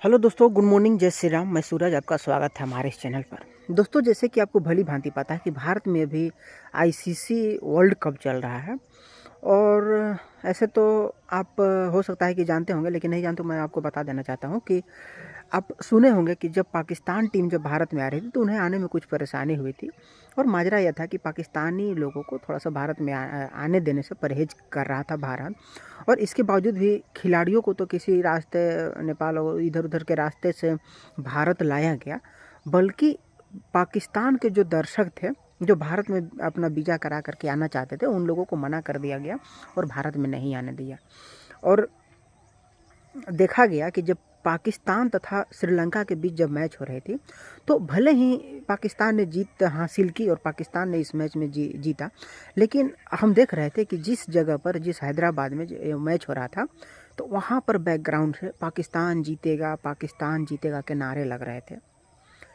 Hello दोस्तों, good morning, जय श्री राम। मैं सूरज, आपका स्वागत है हमारे इस चैनल पर। दोस्तों, जैसे कि आपको भली भांति पता है कि भारत में अभी आईसीसी वर्ल्ड कप चल रहा है। और ऐसे तो आप हो सकता है कि जानते होंगे, लेकिन नहीं जानते। मैं आपको बता देना चाहता हूं कि आप सुने होंगे कि जब पाकिस्तान टीम जब भारत में आ रही थी तो उन्हें आने में कुछ परेशानी हुई थी। और माजरा यह था कि पाकिस्तानी लोगों को थोड़ा सा भारत में आने देने से परहेज कर रहा था भारत। और इसके बावजूद भी खिलाड़ियों को तो किसी रास्ते, नेपाल और इधर उधर के रास्ते से भारत लाया गया। बल्कि पाकिस्तान के जो दर्शक थे, जो भारत में अपना वीज़ा करा करके आना चाहते थे, उन लोगों को मना कर दिया गया और भारत में नहीं आने दिया। और देखा गया कि जब पाकिस्तान तथा श्रीलंका के बीच जब मैच हो रही थी, तो भले ही पाकिस्तान ने जीत हासिल की और पाकिस्तान ने इस मैच में जीता, लेकिन हम देख रहे थे कि जिस जगह पर, जिस हैदराबाद में मैच हो रहा था, तो वहाँ पर बैकग्राउंड से पाकिस्तान जीतेगा के नारे लग रहे थे।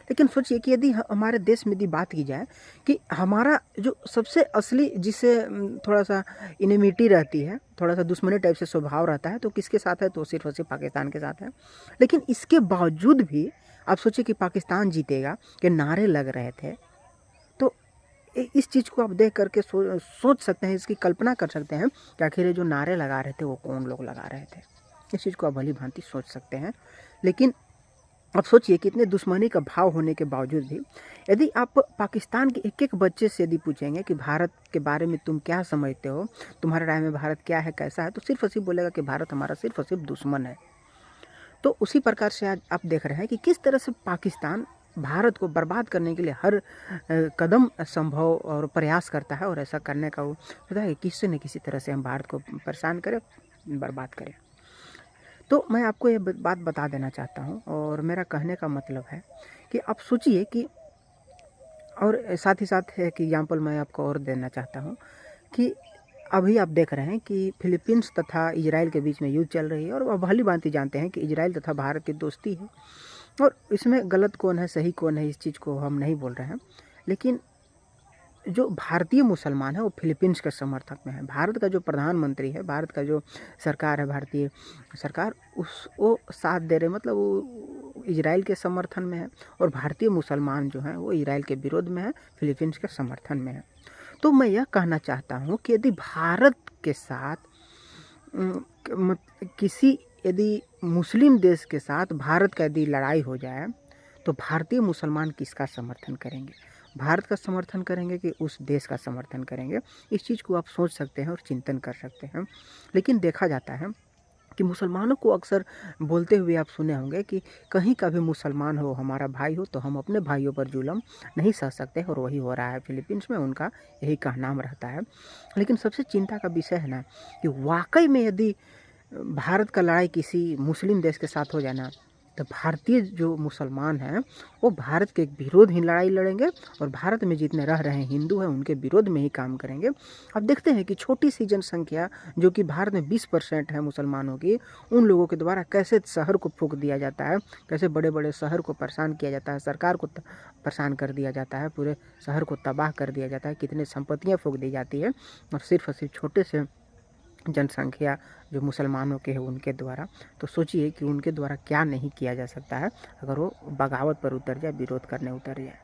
लेकिन सोचिए कि यदि हमारे देश में यदि बात की जाए कि हमारा जो सबसे असली, जिसे थोड़ा सा इनेमिटी रहती है, थोड़ा सा दुश्मनी टाइप से स्वभाव रहता है, तो किसके साथ है? तो सिर्फ और सिर्फ पाकिस्तान के साथ है। लेकिन इसके बावजूद भी आप सोचिए कि पाकिस्तान जीतेगा के नारे लग रहे थे। तो इस चीज़ को आप देख करके सोच सकते हैं, इसकी कल्पना कर सकते हैं कि आखिर ये जो नारे लगा रहे थे वो कौन लोग लगा रहे थे। इस चीज़ को आप भली भांति सोच सकते हैं। लेकिन अब सोचिए कि इतने दुश्मनी का भाव होने के बावजूद भी यदि आप पाकिस्तान के एक एक बच्चे से यदि पूछेंगे कि भारत के बारे में तुम क्या समझते हो, तुम्हारे राय में भारत क्या है, कैसा है, तो सिर्फ और सिर्फ बोलेगा कि भारत हमारा सिर्फ और सिर्फ दुश्मन है। तो उसी प्रकार से आज आप देख रहे हैं कि किस तरह से पाकिस्तान भारत को बर्बाद करने के लिए हर कदम संभव और प्रयास करता है। और ऐसा करने का वो होता है कि किसी न किसी तरह से हम भारत को परेशान करें, बर्बाद करें। तो मैं आपको ये बात बता देना चाहता हूँ, और मेरा कहने का मतलब है कि आप सोचिए कि, और साथ ही साथ है कि एग्जाम्पल मैं आपको और देना चाहता हूँ कि अभी आप देख रहे हैं कि फिलीपींस तथा इजराइल के बीच में युद्ध चल रही है। और अब भली भांति जानते हैं कि इजराइल तथा भारत की दोस्ती है, और इसमें गलत कौन है, सही कौन है, इस चीज़ को हम नहीं बोल रहे हैं। लेकिन जो भारतीय मुसलमान है वो फिलीपींस के समर्थक में है। भारत का जो प्रधानमंत्री है, भारत का जो सरकार है, भारतीय सरकार, उस वो साथ दे रहे, मतलब वो इजराइल के समर्थन में है। और भारतीय मुसलमान जो हैं वो इजराइल के विरोध में है, फिलीपींस के समर्थन में है। तो मैं यह कहना चाहता हूँ कि यदि भारत के साथ किसी, यदि मुस्लिम देश के साथ भारत का यदि लड़ाई हो जाए, तो भारतीय मुसलमान किसका समर्थन करेंगे? भारत का समर्थन करेंगे कि उस देश का समर्थन करेंगे? इस चीज़ को आप सोच सकते हैं और चिंतन कर सकते हैं। लेकिन देखा जाता है कि मुसलमानों को अक्सर बोलते हुए आप सुने होंगे कि कहीं का भी मुसलमान हो, हमारा भाई हो, तो हम अपने भाइयों पर जुल्म नहीं सह सकते। और वही हो रहा है फिलीपींस में, उनका यही कहनाम रहता है। लेकिन सबसे चिंता का विषय है ना कि वाकई में यदि भारत का लड़ाई किसी मुस्लिम देश के साथ हो जाए ना, तो भारतीय जो मुसलमान हैं वो भारत के विरोध ही लड़ाई लड़ेंगे, और भारत में जितने रह रहे हैं हिंदू हैं उनके विरोध में ही काम करेंगे। अब देखते हैं कि छोटी सी जनसंख्या जो कि भारत में 20% है मुसलमानों की, उन लोगों के द्वारा कैसे शहर को फूंक दिया जाता है, कैसे बड़े बड़े शहर को परेशान किया जाता है, सरकार को परेशान कर दिया जाता है, पूरे शहर को तबाह कर दिया जाता है, कितनी संपत्तियाँ फूंक दी जाती है, और सिर्फ छोटे से जनसंख्या जो मुसलमानों के है उनके द्वारा। तो सोचिए कि उनके द्वारा क्या नहीं किया जा सकता है अगर वो बगावत पर उतर जाए, विरोध करने उतर जाए।